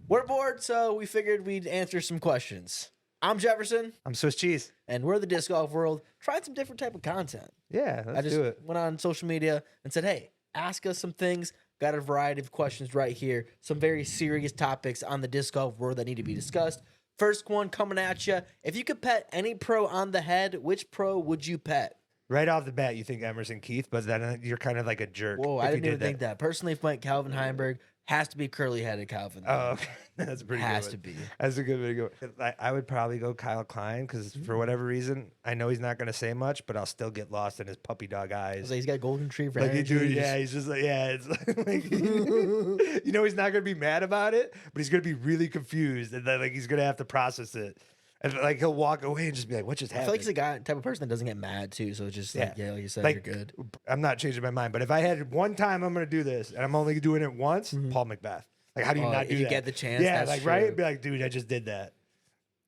We're bored, so we figured we'd answer some questions. I'm Jefferson, I'm Swiss cheese. and we're the disc golf world, trying some different type of content. Yeah, I let's just do it. went on social media and said, hey, ask us some things. Got a variety of questions right here. Some very serious topics on the disc golf world that need to be discussed. First one coming at you. If you could pet any pro on the head, which pro would you pet? Right off the bat, you think Emerson Keith, but then you're kind of like a jerk. Whoa, if I you didn't even think that. Personally, if went Calvin Heinberg, has to be curly-headed Calvin. Oh, okay. That's a pretty good. Has to be. That's a good way to go. I would probably go Kyle Klein because for whatever reason, I know he's not going to say much, but I'll still get lost in his puppy dog eyes. He's got golden retriever Like energy. dude, yeah, he's just like, yeah, it's like you know, he's not gonna be mad about it, but he's gonna be really confused, and then like he's gonna have to process it, and like he'll walk away and just be like, "What just I happened?" feel like he's the guy type of person that doesn't get mad too. So it's just like, yeah, like you said, like, you're good. I'm not changing my mind, but if I had one time I'm gonna do this, and I'm only doing it once, Paul Macbeth. Like, how do you not do you that? get the chance. Yeah, that's like true. right, be like, dude, I just did that.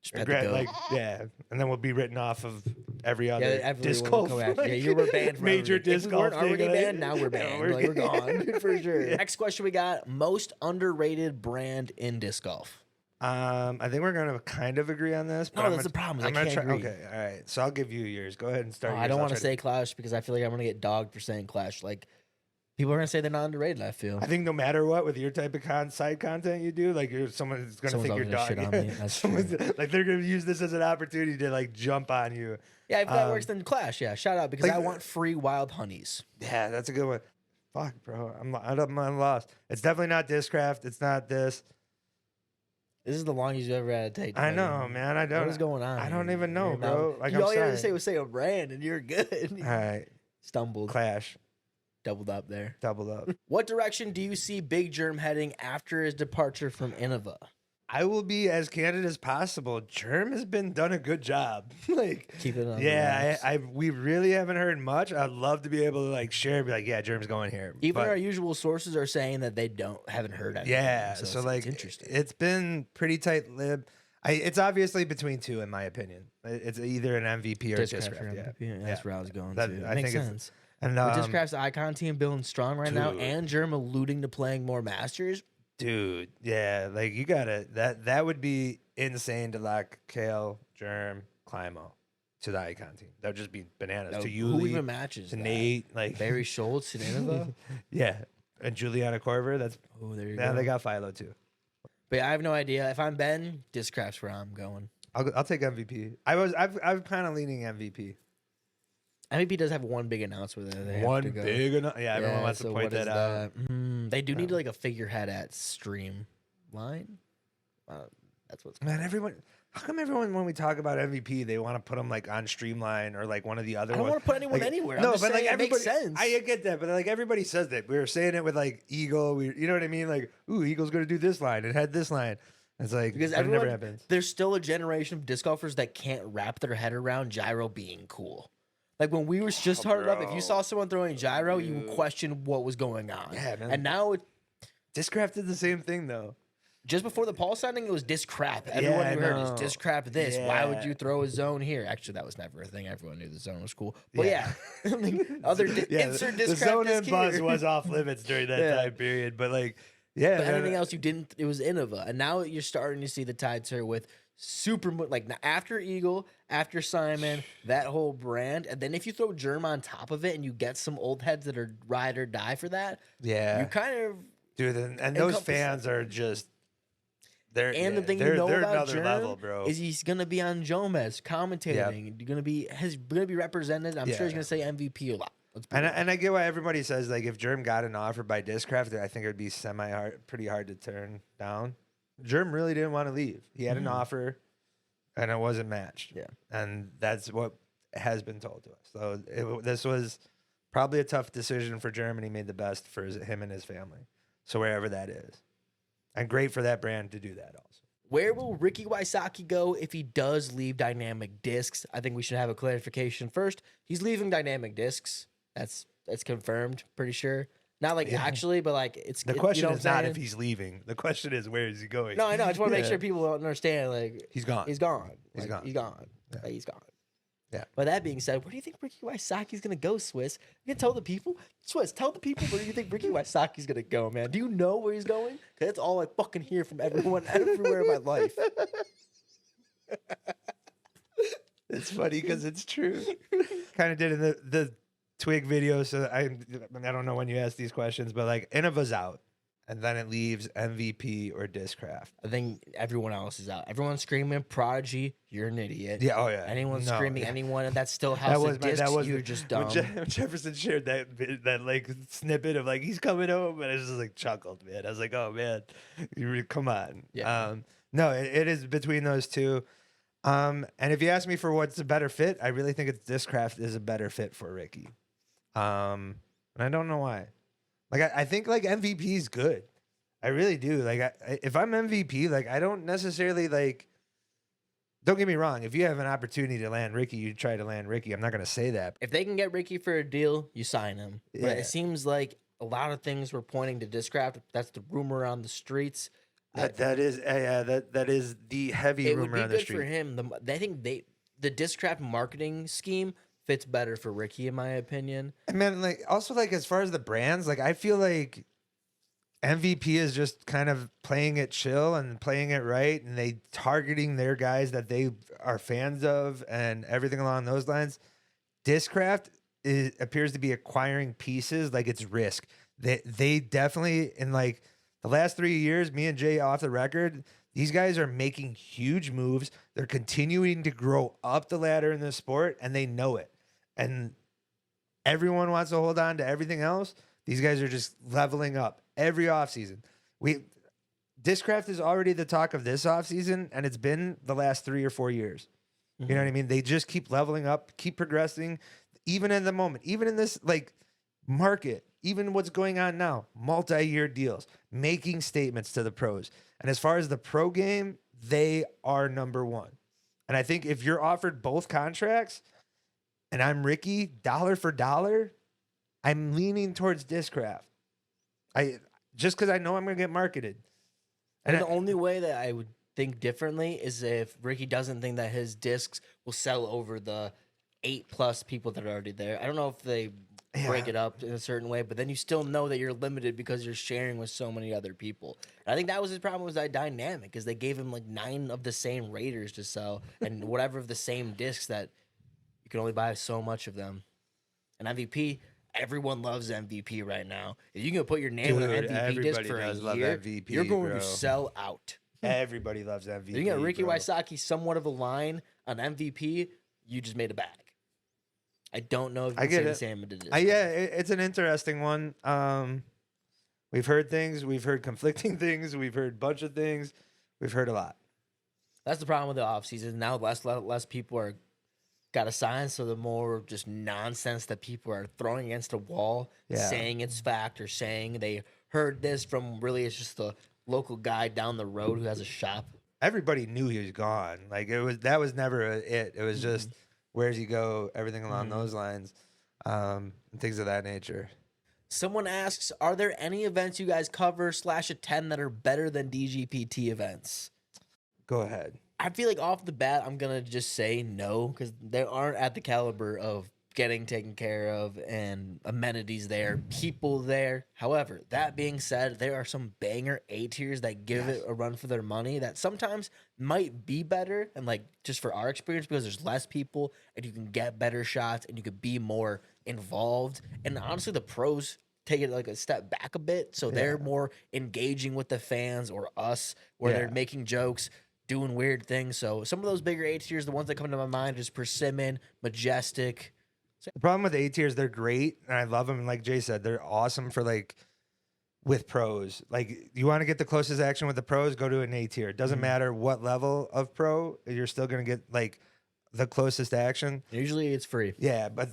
Just pet the goat. Like, yeah, and then we'll be written off of every other everyone disc will golf. go after. Like, Yeah, you were banned from major everything. disc If we weren't golf already thing, banned, now we're banned. we're- Like, we're gone for sure. Yeah. Next question we got: most underrated brand in disc golf. I think we're gonna kind of agree on this. But No, I'm that's gonna- the problem, is I'm I gonna can't try. agree. Okay, all right. So I'll give you yours. Go ahead and start. I yours. don't I'll want to try say Clash because I feel like I'm gonna get dogged for saying Clash. Like people are gonna say they're not underrated. I feel. I think no matter what, with your type of side content you do, like someone's gonna Someone's think you're always dog. gonna shit on me. That's Someone's, like they're gonna use this as an opportunity to like jump on you. Yeah, if that works, then Clash. Yeah, shout out because like- I want free wild honeys. Yeah, that's a good one. Fuck, bro, I'm lost. It's definitely not Discraft. It's not this. This is the longest you ever had to take. I know, man. I don't. What is going on? I don't here? even know, You're bro. not- Like, all I'm you had to sorry. say was say a brand, and you're good. All right, Stumbled, Clash, doubled up there. doubled up. What direction do you see Big Jerm heading after his departure from Innova? I will be as candid as possible. Jerm has been done a good job. Like, Keep it on. the yeah, wraps. we really haven't heard much. I'd love to be able to like share, be like, yeah, Jerm's going here. Even But, our usual sources are saying that they haven't heard anything. yeah, so, so it's like, interesting. it's been pretty tight lib. It's obviously between two, in my opinion. It's either an MVP or Discraft for Discraft. Yeah. MVP. Yeah, that's where I was going That- to. I Makes think it's- sense. And With Discraft's icon team building strong right now, dude. and Jerm alluding to playing more Masters. dude, yeah, like you gotta that would be insane to lock Kale, Jerm, Climo to the icon team. That would just be bananas. Now, To who even Yuli, matches to that? Nate, like Barry Schultz and Innova. yeah, and Juliana Corver. That's Oh, there you yeah, go. they got Philo too. But yeah, I have no idea. If I'm Ben, Discraft's where I'm going. I'll take MVP. I'm kind of leaning MVP. MVP does have one big announcement that they have One to go. big enough. Yeah, everyone wants to so point what is that out. They do need like a figurehead at Streamline. That's what's Man, everyone. How come everyone, when we talk about MVP, they want to put them like on Streamline or like one of the other I don't ones? want to put anyone Like, anywhere. I'm No, just but like saying it everybody, makes sense. I get that, but like everybody says that. We were saying it with like Eagle. You know what I mean? Like, ooh, Eagle's gonna do this line. It had this line. It's like because it everyone, never happens. there's still a generation of disc golfers that can't wrap their head around gyro being cool. Like when we were just started up, if you bro. saw someone throwing gyro, you would question what was going on. Yeah, man. And now, Discraft did the same thing though. just before the Paul signing, it was Discraft. Everyone I you heard is know. Discraft this. Why would Yeah. you throw a zone here? Actually, that was never a thing. Everyone knew the zone was cool. But Yeah. yeah, like, other insert the Discraft zone disc and buzz here. was off limits during that Yeah. time period. But like, yeah, But man, anything else you didn't, it was Innova. And now you're starting to see the tide turn with like after Eagle, after Simon, that whole brand. And then if you throw Jerm on top of it and you get some old heads that are ride or die for that, yeah, you kind of. dude, and those encompass- fans are just. They're, And the thing they're, you know they're about another Jerm level, bro. is he's gonna be on Jomez commentating. He's gonna be represented. I'm sure he's Yeah. gonna say MVP a lot. Let's put And it- I get why everybody says like if Jerm got an offer by Discraft, I think it would be pretty hard to turn down. Jerm really didn't want to leave. He had an offer, and it wasn't matched. Yeah. And that's what has been told to us. So this was probably a tough decision for Jerm, and he made the best for him and his family. So wherever that is, and great for that brand to do that also. Where will Ricky Wysocki go if he does leave Dynamic Discs? I think we should have a clarification first. He's leaving Dynamic Discs. That's confirmed, pretty sure. Not like actually, but like it's The you question know is what I'm not saying? if he's leaving. The question is where is he going? No, I know. I just want to make Yeah. sure people understand. Like He's gone. He's gone. He's Like, gone. He's gone. Yeah. Like, he's gone. Yeah. But that being said, where do you think Ricky Wysocki's gonna go, Swiss? You can tell the people. Swiss, tell the people where do you think Ricky Wysocki's gonna go, man? Do you know where he's going? Because that's all I fucking hear from everyone everywhere in my life. It's funny because it's true. Kind of did in the Twig video. So I don't know when you ask these questions, but like Innova's out, and then it leaves MVP or Discraft. I think everyone else is out. Everyone's screaming Prodigy, you're an idiot. Yeah, oh yeah. Anyone No, screaming yeah. anyone that still has the discs, you're just dumb. When Jefferson shared that like snippet of like he's coming home, and I just like chuckled, man. I was like, oh man, come on. Yeah. No, it is between those two. And if you ask me for what's a better fit, I really think it's Discraft is a better fit for Ricky. And I don't know why. Like I think like MVP is good. I really do. Like if I'm MVP, like I don't necessarily like. Don't get me wrong. If you have an opportunity to land Ricky, you try to land Ricky. I'm not gonna say that. If they can get Ricky for a deal, you sign him. Yeah. But it seems like a lot of things were pointing to Discraft. That's the rumor on the streets. That is the heavy It would rumor be on the good street. for him. I think the Discraft marketing scheme fits better for Ricky, in my opinion. And man, like also like as far as the brands, like I feel like MVP is just kind of playing it chill and playing it right, and they targeting their guys that they are fans of and everything along those lines. Discraft appears to be acquiring pieces like it's risk. They definitely in like the last 3 years, me and Jay off the record, these guys are making huge moves. They're continuing to grow up the ladder in the sport, and they know it. And everyone wants to hold on to everything else. These guys are just leveling up every offseason. Discraft is already the talk of this offseason, and it's been the last 3 or 4 years. You know what I mean? They just keep leveling up, keep progressing, even in the moment, even in this like market, even what's going on now, multi-year deals, making statements to the pros. And as far as the pro game, they are number one. And I think if you're offered both contracts and I'm Ricky, dollar for dollar, I'm leaning towards Discraft. Just because I know I'm going to get marketed. And the only way that I would think differently is if Ricky doesn't think that his discs will sell over the 8+ people that are already there. I don't know if they break it up in a certain way, but then you still know that you're limited because you're sharing with so many other people. And I think that was his problem, was that dynamic, is they gave him like 9 of the same Raiders to sell and whatever of the same discs that you can only buy so much of them. And MVP, everyone loves MVP right now. If you can put your name on an MVP disc for a year, MVP, you're going to sell out. Everybody loves MVP. If you get Ricky Wysocki somewhat of a line on MVP, you just made a bag. I don't know if you can say the same. Yeah, it's an interesting one. We've heard things. We've heard conflicting things. We've heard a bunch of things. We've heard a lot. That's the problem with the offseason. Now less people are got to sign, so the more just nonsense that people are throwing against a wall, saying it's fact or saying they heard this from really it's just the local guy down the road who has a shop. Everybody knew he was gone. Like that was never it. It was just where's he go, everything along those lines, and things of that nature. Someone asks, are there any events you guys cover / attend that are better than DGPT events? Go ahead. I feel like off the bat, I'm going to just say no, because they aren't at the caliber of getting taken care of and amenities there, people there. However, that being said, there are some banger A tiers that give it a run for their money that sometimes might be better, and like just for our experience, because there's less people and you can get better shots and you could be more involved. And honestly, the pros take it like a step back a bit, so they're more engaging with the fans or us, where they're making jokes, doing weird things. So some of those bigger A tiers, the ones that come to my mind, is Persimmon, Majestic. The problem with the A tiers, they're great, and I love them. And like Jay said, they're awesome for like with pros. Like you want to get the closest action with the pros, go to an A tier. It doesn't matter what level of pro, you're still gonna get like the closest action. Usually it's free. Yeah, but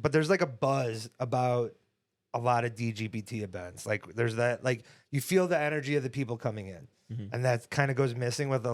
but there's like a buzz about a lot of DGPT events. Like there's that, like you feel the energy of the people coming in, and that kind of goes missing with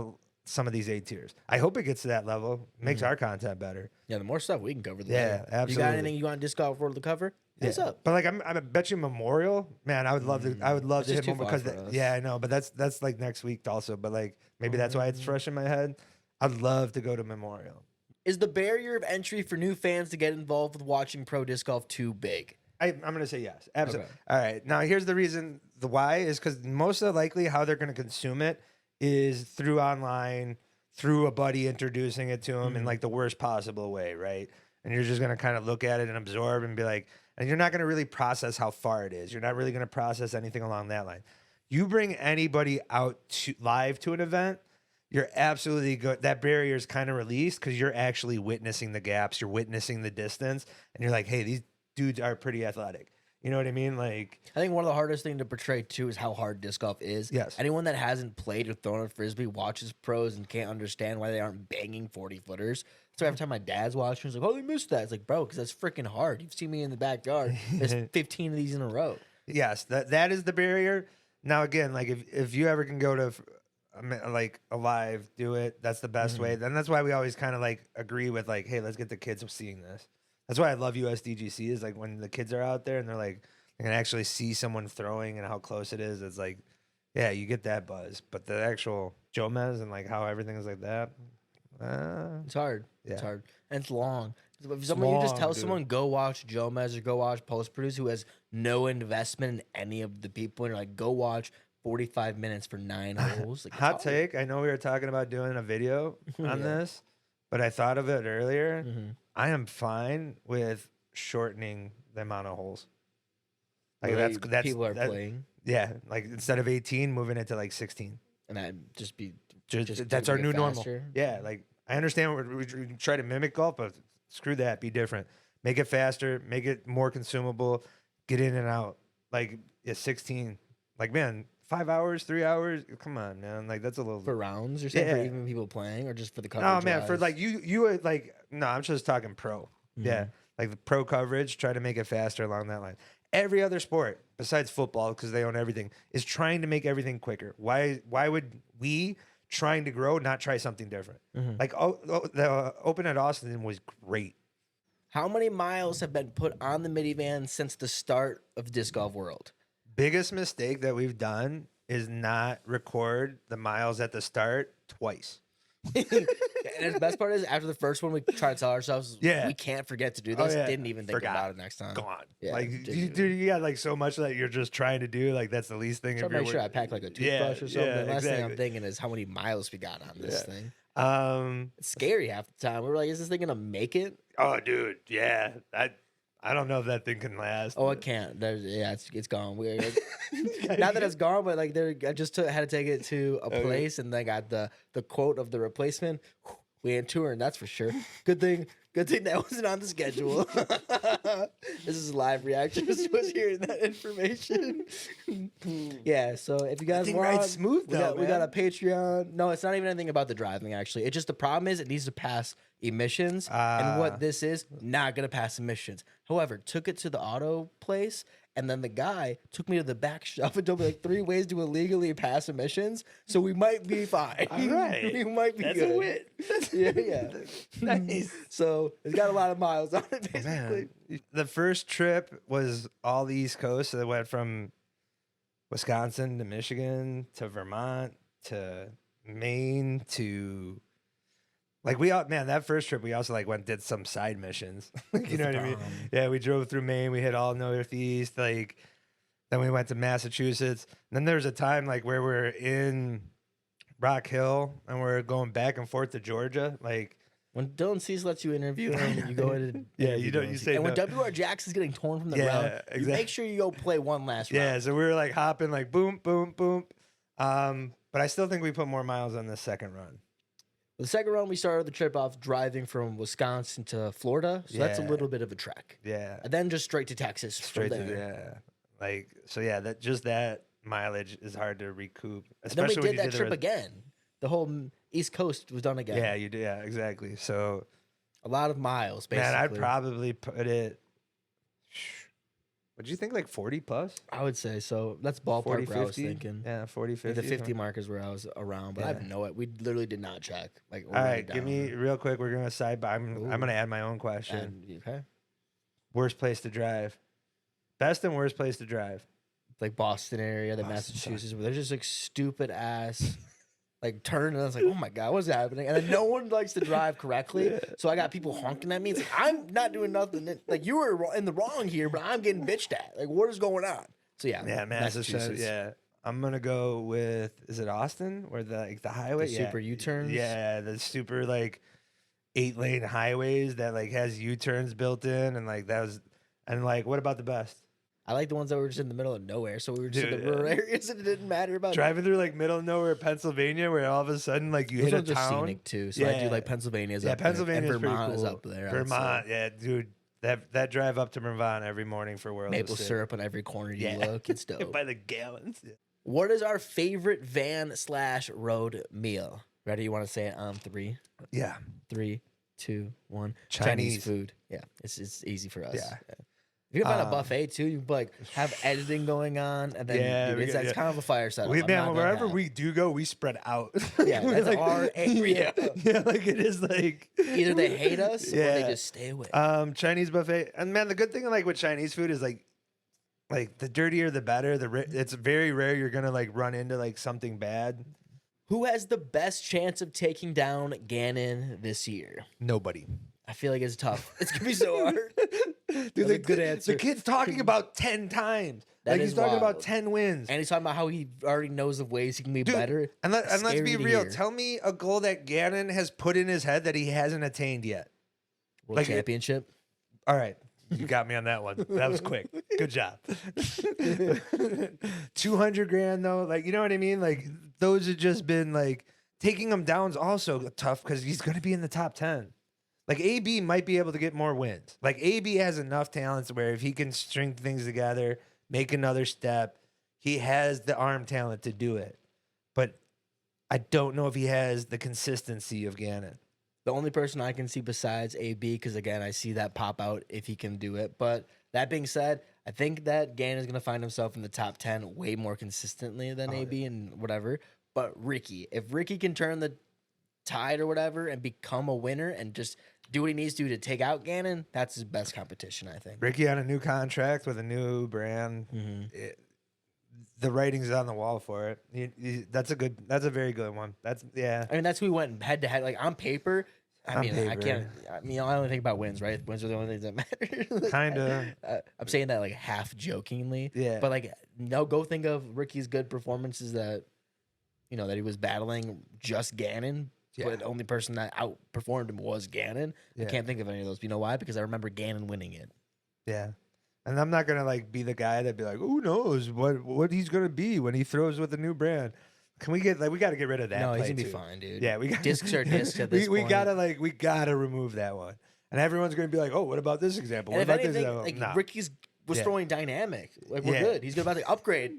some of these A tiers. I hope it gets to that level. Makes our content better. Yeah, the more stuff we can cover, the better. Absolutely. You got anything you want Disc Golf World to cover? What's up? But like I bet you Memorial, man, I would love to. I would love to hit one because I know, but that's like next week also. But like maybe that's why it's fresh in my head. I'd love to go to Memorial. Is the barrier of entry for new fans to get involved with watching pro disc golf too big? I'm going to say yes. Absolutely. Okay. All right. Now, here's the reason. The why is because most of the likely how they're going to consume it is through online, through a buddy introducing it to them in like the worst possible way, right? And you're just going to kind of look at it and absorb and be like, and you're not going to really process how far it is. You're not really going to process anything along that line. You bring anybody out to live to an event, you're absolutely good. That barrier is kind of released because you're actually witnessing the gaps. You're witnessing the distance, and you're like, hey, these dudes are pretty athletic. You know what I mean? Like, I think one of the hardest things to portray too is how hard disc golf is. Yes. Anyone that hasn't played or thrown a frisbee watches pros and can't understand why they aren't banging 40-footers. So every time my dad's watching, he's like, "Oh, you missed that." It's like, bro, because that's freaking hard. You've seen me in the backyard. There's 15 of these in a row. yes, that is the barrier. Now, again, like if you ever can go to like a live, do it. That's the best way. Then that's why we always kind of like agree with like, hey, let's get the kids seeing this. That's why I love USDGC is like when the kids are out there and they're like, they can actually see someone throwing and how close it is. It's like, yeah, you get that buzz. But the actual Jomez and like how everything is like that, It's hard. Yeah. It's hard. And it's long. If someone you just long, tell dude. someone go watch Jomez or go watch Post Produce who has no investment in any of the people, and you're like, go watch 45 minutes for 9 holes. Like, it's hot hard. take. I know we were talking about doing a video on Yeah. this, but I thought of it earlier. Mhm. I am fine with shortening the amount of holes. Like Where that's people are that- playing, Yeah, like instead of 18, moving it to like 16. and that just be Just, to that's our make new it normal. faster. Yeah, like I understand we try to mimic golf, but screw that. Be different. Make it faster. Make it more consumable. Get in and out. Like 16. Like man, 5 hours, 3 hours. Come on, man. Like that's a little. for rounds. You're saying for Yeah. even people playing, or just for the coverage? No, man. For wise? like you would like. No, I'm just talking pro. Yeah, like the pro coverage. Try to make it faster along that line. Every other sport besides football, because they own everything, is trying to make everything quicker. Why would we trying to grow not try something different? Like the Open at Austin was great. How many miles have been put on the minivan since the start of Disc Golf World? Biggest mistake that we've done is not record the miles at the start twice. And the best part is, after the first one, we try to tell ourselves, Yeah. we can't forget to do Oh, this. yeah. Didn't even think Forgot. about it next time. Gone. Yeah, like didn't you, even- dude, you got like so much that you're just trying to do. Like that's the least thing. Try if to make you're sure I work- pack like a Yeah, toothbrush or something. yeah, The last thing I'm exactly. thinking is how many miles we got on this Yeah. thing. Um. It's scary half the time. We're like, is this thing gonna make it? Oh, dude. Yeah. I don't know if that thing can last. Oh, it can't. It's gone. Not that it's gone, but like I just had to take it to a place, and they got the quote of the replacement. We ain't touring, that's for sure. Good thing that wasn't on the schedule. This is a live reaction. Just was hearing that information. Yeah, so if you guys thing want, rides smooth, though, we got a man. Patreon. No, it's not even anything about the driving. Actually, it's just the problem is it needs to pass emissions, and what this is not gonna pass emissions. However, took it to the auto place. And then the guy took me to the back shop and told me like 3 ways to illegally pass emissions. So we might be fine. All right. We might be That's good. a win. Yeah. Nice. So it's got a lot of miles on it, basically. Man, the first trip was all the East Coast. So it went from Wisconsin to Michigan to Vermont to Maine to like that first trip we also like went did some side missions. You know what I mean? Yeah, we drove through Maine, we hit all Northeast, like then we went to Massachusetts. And then there was a time like where we're in Rock Hill and we're going back and forth to Georgia. Like When Dylan Cease lets you interview him, you go in. Yeah, you don't- you say And when no. WR Jackson's getting torn from the Yeah, ground, you exactly. make sure you go play one last round. yeah, so we were like hopping like boom, boom, boom. But I still think we put more miles on this second run. The second round, we started the trip off driving from Wisconsin to Florida. So that's a Yeah. little bit of a trek. Yeah. And then just straight to Texas Straight from to there. Like so yeah, that mileage is hard to recoup. And then we Especially when did you that the trip res- again. The whole East Coast was done again. Yeah, you do. Yeah, exactly. So A lot of miles, basically. man, I'd probably put it. What'd you think? Like 40 plus? I would say so. That's ballpark 40, where I was 50? thinking. Yeah, 40, 50. The 50 mark is where I was around, but I have Yeah. no it. We literally did not check. Like, All right, give me real quick. We're gonna sidebar. I'm gonna add my own question. Okay. Worst place to drive. Best and worst place to drive. Like Boston area, the Boston, Massachusetts, where there's just like stupid ass like turned, and I was like, oh my God, what's happening? And then no one likes to drive correctly. So I got people honking at me. It's like, I'm not doing nothing. Like, you were in the wrong here, but I'm getting bitched at. Like, what is going on? So yeah, Yeah, Massachusetts. Yeah. I'm gonna go with, is it Austin, where the highway, The super U-turns? Yeah, the super like 8-lane highways that like has U-turns built in, and like that was, and like what about the best? I like the ones that were just in the middle of nowhere. So we were just in Dude, the rural areas, and it didn't matter about Driving through like middle of nowhere, Pennsylvania, where all of a sudden like you Those hit a ones are town. scenic too. So I do like Pennsylvania's up there. Pennsylvania's And pretty Vermont is cool. up there. Vermont, yeah, dude. That drive up to Vermont every morning for World Maple of Sin. syrup on every corner you look. It's dope. By the gallons. Yeah. What is our favorite van/road meal? Ready? You want to say it on 3? Yeah. 3, 2, 1. Chinese food. Yeah, it's easy for us. Yeah. You can find a buffet too. You can like have editing going on, and then dude, it's kind of a fire setup. Wherever we do go, we spread out. Yeah, that's like, our area. Yeah, like it is like Either they hate us or they just stay away. Chinese buffet, and man, the good thing like with Chinese food is like the dirtier the better. It's very rare you're gonna like run into like something bad. Who has the best chance of taking down Gannon this year? Nobody. I feel like it's tough. It's gonna be so hard. Dude, That's a good answer. The kid's talking about 10 times. That like is he's talking wild. about 10 wins. And he's talking about how he already knows the ways he can be Dude, better. And let's Scary be to real. hear. Tell me a goal that Gannon has put in his head that he hasn't attained yet. World Championship. All right. You got me on that one. That was quick. Good job. 200 grand though. Like, you know what I mean? Like those have just been like taking him down's also tough because he's going to be in the top 10. Like AB might be able to get more wins. Like AB has enough talents where if he can string things together, make another step, he has the arm talent to do it. But I don't know if he has the consistency of Gannon. The only person I can see besides AB, because again, I see that pop out if he can do it. But that being said, I think that Gannon is going to find himself in the top 10 way more consistently than AB and whatever. But Ricky, if Ricky can turn the tide or whatever and become a winner and just do what he needs to take out Gannon, that's his best competition, I think. Ricky on a new contract with a new brand. Mm-hmm. The writing's on the wall for it. That's a very good one. I mean, that's who we went head to head. Like on paper, I only think about wins, right? Wins are the only things that matter. Kind of. I'm saying that like half jokingly. Yeah. But like, no, go think of Ricky's good performances that, that he was battling just Gannon. Yeah. But the only person that outperformed him was Gannon. Yeah. I can't think of any of those. You know why? Because I remember Gannon winning it. Yeah. And I'm not gonna like be the guy that be like, who knows what he's gonna be when he throws with a new brand. Can we get we got to get rid of that? No, he's play, gonna be too. fine, dude. Yeah, we got discs are discs at this we point. we gotta remove that one. And everyone's gonna be like, oh, what about this example? And What if about anything, this example? like Nah. Ricky's was throwing dynamic. Like we're good. He's about to upgrade.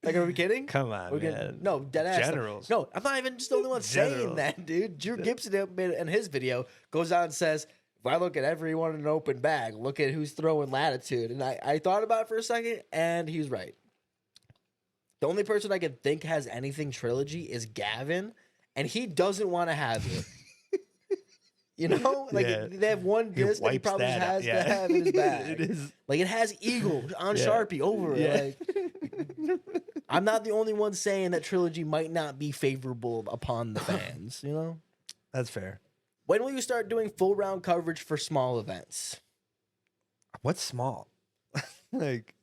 Like, are we kidding? Come on, We're man. No, dead ass. Generals. No, I'm not even just the only one saying that, dude. Drew Gibson in his video goes out and says, if I look at everyone in an open bag, look at who's throwing latitude. And I thought about it for a second, and he's right. The only person I can think has anything trilogy is Gavin, and he doesn't want to have it. Like they have one disc that he probably has to have in his bag. It is like it has Eagle on Sharpie over it. Like, I'm not the only one saying that trilogy might not be favorable upon the fans. That's fair. When will you start doing full round coverage for small events? What's small? Like,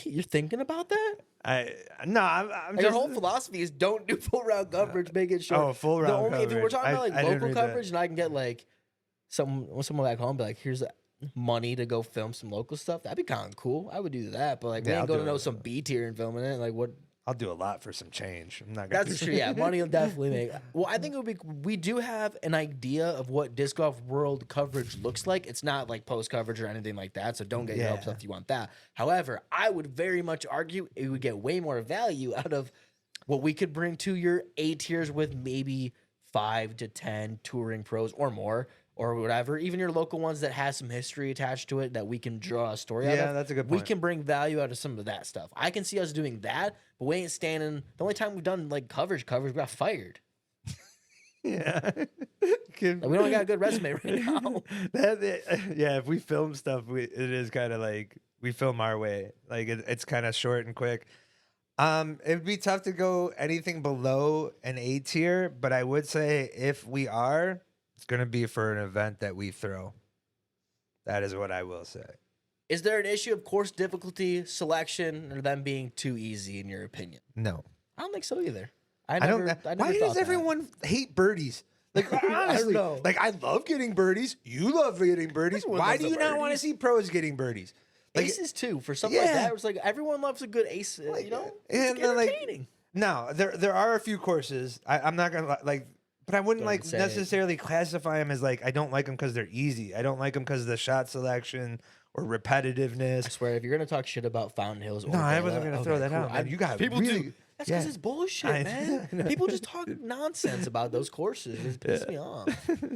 You're thinking about that? I'm Like, just our whole philosophy is don't do full round coverage, make it short. Oh, full round If we're coverage. talking about I like didn't local read that. coverage, and I can get like someone back home, be like, here's money to go film some local stuff. That'd be kind of cool. I would do that, but like we Yeah, ain't I'll going do to know it. some B tier and filming it. Like what? I'll do a lot for some change. I'm not gonna That's true. Yeah, money will definitely make. Well, I think it would be. We do have an idea of what disc golf world coverage looks like. It's not like post coverage or anything like that. So don't get your hopes up if you want that. However, I would very much argue it would get way more value out of what we could bring to your A tiers with maybe 5 to 10 touring pros or more. Or whatever, even your local ones that has some history attached to it that we can draw a story out of. Yeah, that's a good point. We can bring value out of some of that stuff. I can see us doing that, but we ain't standing. The only time we've done like coverage, we got fired. Yeah. Like, we don't got a good resume right now. If we film stuff, it is kind of like we film our way. Like it's kind of short and quick. It'd be tough to go anything below an A tier, but I would say if we are, it's going to be for an event that we throw. That is what I will say. Is there an issue of course difficulty, selection, or them being too easy in your opinion? No. I don't think so either. I don't. Why does everyone hate birdies? Like honestly, know. like I love getting birdies. You love getting birdies. Everyone Why loves do the you not want to birdies. see pros getting birdies? Like, Aces too, for something like Yeah. that. It was like everyone loves a good ace. You know, it's and then, like, entertaining. no, there are a few courses. I'm not gonna like, but I wouldn't Don't like even say it. necessarily classify them as like I don't like them because they're easy. I don't like them because of the shot selection or I repetitiveness. swear, if you're gonna talk shit about Fountain Hills, or No, I Dela, wasn't gonna throw that out, man. You got people really- do. That's because yeah. it's bullshit, I man. know. People just talk nonsense about those courses. It pisses me off.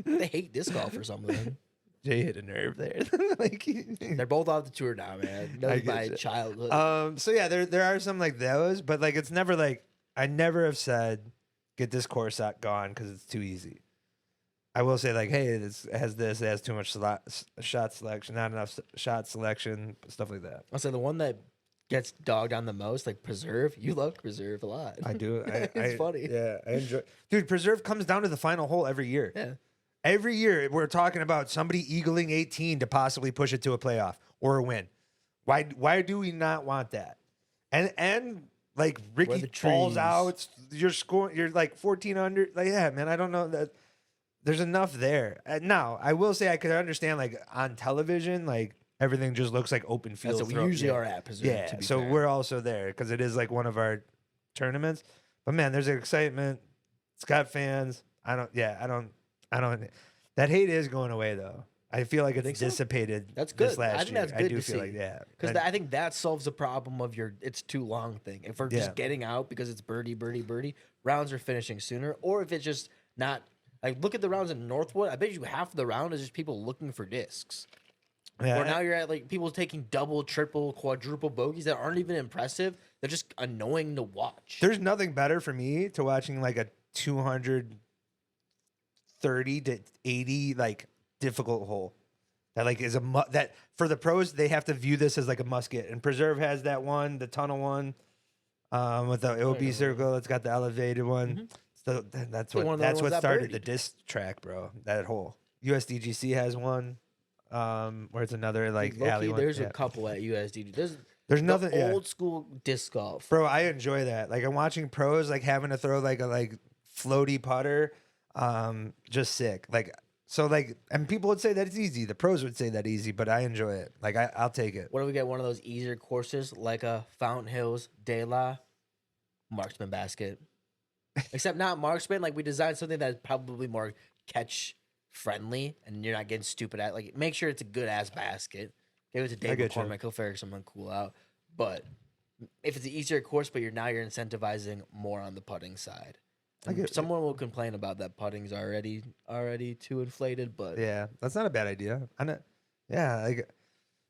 They hate disc golf or something. Jay hit a nerve there. Like, They're both off the tour now, man. That I was get my you. childhood. So yeah, there are some like those, but like it's never like I never have said get this course out gone because it's too easy. I will say like, hey, it has too much shot selection, not enough shot selection, stuff like that. I'll say the one that gets dogged on the most, like Preserve. You love Preserve a lot. I do. It's funny. Yeah, I enjoy. Dude, Preserve comes down to the final hole every year. Yeah. Every year we're talking about somebody eagling 18 to possibly push it to a playoff or a win. Why do we not want that? And like Ricky the falls trees. out, you're like 14 under. Like, yeah, man, I don't know that there's enough there. Now, I will say I could understand like on television, like everything just looks like open field. That's what we throw- usually yeah. are at Preserve. Yeah, to be so fair. we're also there because it is like one of our tournaments. But man, there's excitement. It's got fans. I don't. That hate is going away though. I feel like it's think so? dissipated. That's This good. last I think year. that's I good do to feel see. like Because I think that solves the problem of your it's too long thing. If we're Yeah. just getting out because it's birdie, rounds are finishing sooner. Or if it's just not like look at the rounds in Northwood. I bet you half of the round is just people looking for discs. Yeah, Or now you're at like people taking double, triple, quadruple bogeys that aren't even impressive. They're just annoying to watch. there's nothing better for me to watching like a 230 to 80 like difficult hole. That like is that for the pros they have to view this as like a musket. And Preserve has that one, the tunnel one, with the OB circle. It's got the elevated one. So that's Like what one of the ones that started the birdied. disc track, bro. That hole. USDGC has one, where it's another like Low-key, alley one. there's Yeah. a couple at USDG. There's There's nothing. the Yeah. old school disc golf. Bro, I enjoy that. Like I'm watching pros like having to throw like a like floaty putter, just sick. Like so like, and people would say that it's easy. The pros would say that easy, but I enjoy it. Like I'll take it. What do we get? One of those easier courses like a Fountain Hills, De La, Marksman Basket. Except not Marksman. Like we designed something that's probably more catch friendly, and you're not getting stupid at. Like make sure it's a good ass basket. Give it to Dave get you. McCormick. He'll figure something cool out. But if it's an easier course, but you're incentivizing more on the putting side. I get it. Someone will complain about that putting's already too inflated, but Yeah, that's not a bad idea. I'm not. Yeah, like.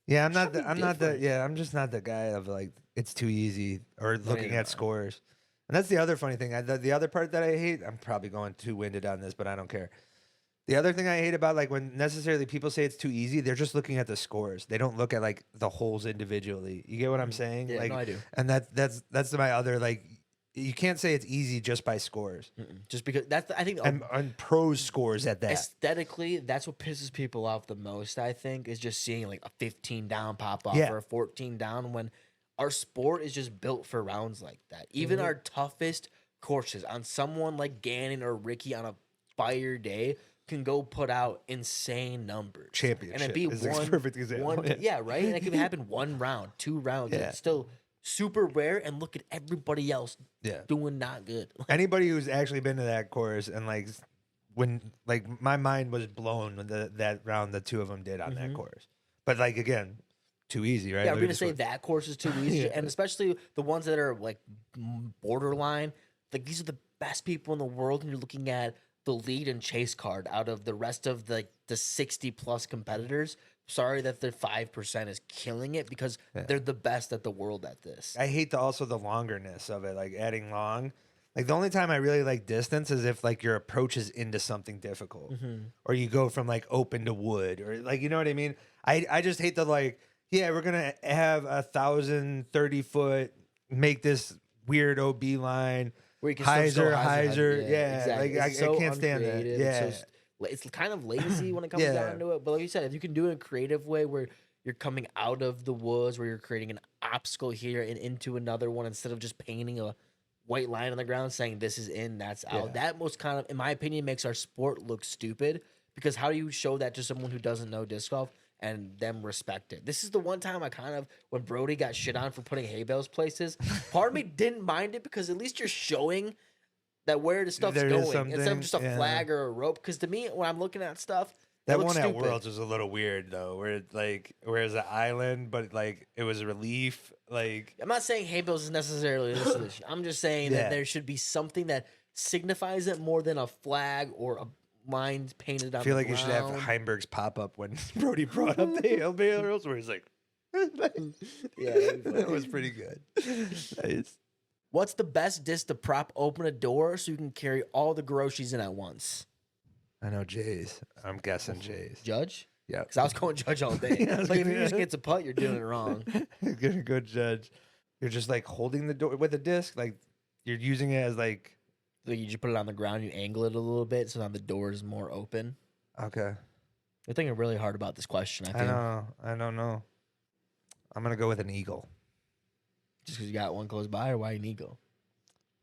Yeah, I'm not. Something I'm not the. different. Yeah, I'm just not the guy of like it's too easy or looking neither at am I. scores. And that's the other funny thing. The other part that I hate. I'm probably going too winded on this, but I don't care. The other thing I hate about like when necessarily people say it's too easy, they're just looking at the scores. They don't look at like the holes individually. You get what I'm saying? Yeah, like, no, I do. And that's my other like. You can't say it's easy just by scores just because I think and pros scores at that. aesthetically, that's what pisses people off the most, I think, is just seeing like a 15 down pop off Yeah. or a 14 down when our sport is just built for rounds like that. Even our toughest courses on someone like Gannon or Ricky on a fire day can go put out insane numbers. Championship And it'd be is a one perfect example. yeah, right? And it can happen one round, 2 rounds. And Yeah. it's still super rare, and look at everybody else Yeah. doing not good. Anybody who's actually been to that course and like when like my mind was blown when that round the two of them did on that course. But like again, too easy, right? Yeah, Look we're at gonna this say one. that course is too easy, Yeah. and especially the ones that are like borderline. Like these are the best people in the world, and you're looking at the lead and chase card out of the rest of the 60 plus competitors. Sorry that the 5% is killing it because they're the best at the world at this. I hate also the longerness of it, like adding long. Like the only time I really like distance is if like your approach is into something difficult, or you go from like open to wood, or like you know what I mean. I just hate the like, yeah, we're gonna have 1,030 foot, make this weird OB line. Where you can still Hyzer. Yeah, exactly. like It's so I can't stand that. uncreative. Yeah, It's kind of lazy when it comes Yeah. down to it. But like you said, if you can do it in a creative way where you're coming out of the woods, where you're creating an obstacle here and into another one instead of just painting a white line on the ground saying this is in, that's out. Yeah. That most kind of, in my opinion, makes our sport look stupid because how do you show that to someone who doesn't know disc golf and them respect it? This is the one time I kind of, when Brody got shit on for putting hay bales places, part of me didn't mind it because at least you're showing that where the stuff's There is going instead of just a something, yeah. flag or a rope. Because to me, when I'm looking at stuff, it that looks one at stupid. Worlds was a little weird though, where it, like where it's an island, but like it was a relief. Like I'm not saying hay bales is necessarily the solution. I'm just saying Yeah. that there should be something that signifies it more than a flag or a line painted on I feel the like you should have ground. Heimberg's pop up when Brody brought up the hail bales, where he's like, Yeah, that'd be that funny. was pretty good. Nice. What's the best disc to prop open a door so you can carry all the groceries in at once? I know Jay's. I'm guessing Jay's. Judge? Yeah, Because I was going judge all day. Yeah, I was Like, if gonna- you just get to putt, you're doing it wrong. good judge. You're just like holding the door with a disc, like you're using it as like Like you just put it on the ground, you angle it a little bit, so now the door is more open. okay. You're thinking really hard about this question, I think. I don't know. I'm gonna go with an eagle. Just because you got one close by, or why an eagle?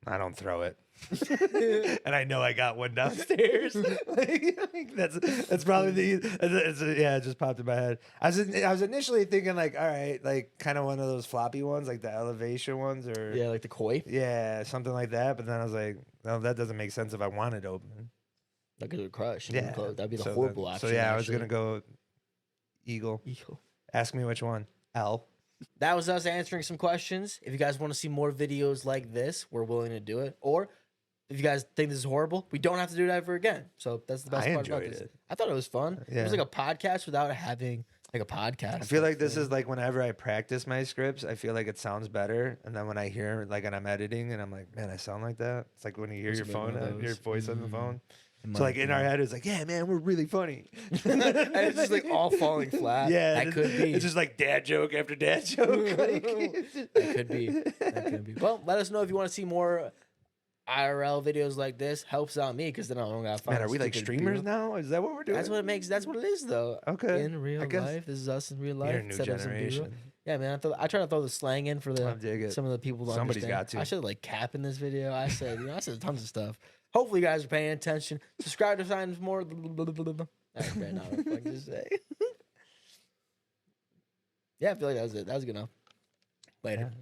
I don't throw it, and I know I got one downstairs. like, that's probably yeah. It just popped in my head. I was initially thinking like, all right, like kind of one of those floppy ones, like the elevation ones, or Yeah, like the koi. yeah, something like that. But then I was like, no, that doesn't make sense if I want it open. Like it would crush. Yeah, That'd be the so horrible then- option. So yeah, I was actually. gonna go eagle. Eagle. Ask me which one. L. That was us answering some questions. If you guys want to see more videos like this, we're willing to do it. Or if you guys think this is horrible, we don't have to do it ever again. So that's the best I part about enjoyed this. it. I thought it was fun. It Yeah. was like a podcast without having like a podcast. I feel like this is like whenever I practice my scripts, I feel like it sounds better, and then when I hear like and I'm editing, and I'm like, man, I sound like that. It's like when you hear It's your been phone, one of your those. voice on the phone. In So my like in our opinion. head, it's like, yeah, man, we're really funny. And it's just like all falling flat. Yeah, that could be. It's just like dad joke after dad joke. Like, That could be. That could be. Well, let us know if you want to see more IRL videos like this. Helps out me because then I don't got to find. man, are we like stupid streamers people. now? Is that what we're doing? That's what it makes. That's what it is, though. Okay, In real I guess life, this is us in real life. You're a new instead of some B-roll. generation. Yeah, man. I try to throw the slang in for I dig it. some of the people. To Somebody's understand. got to. I should like cap in this video. I said tons of stuff. Hopefully, you guys are paying attention. Subscribe to find more. I ran out of what to say. Yeah, I feel like that was it. That was good enough. Later. Yeah.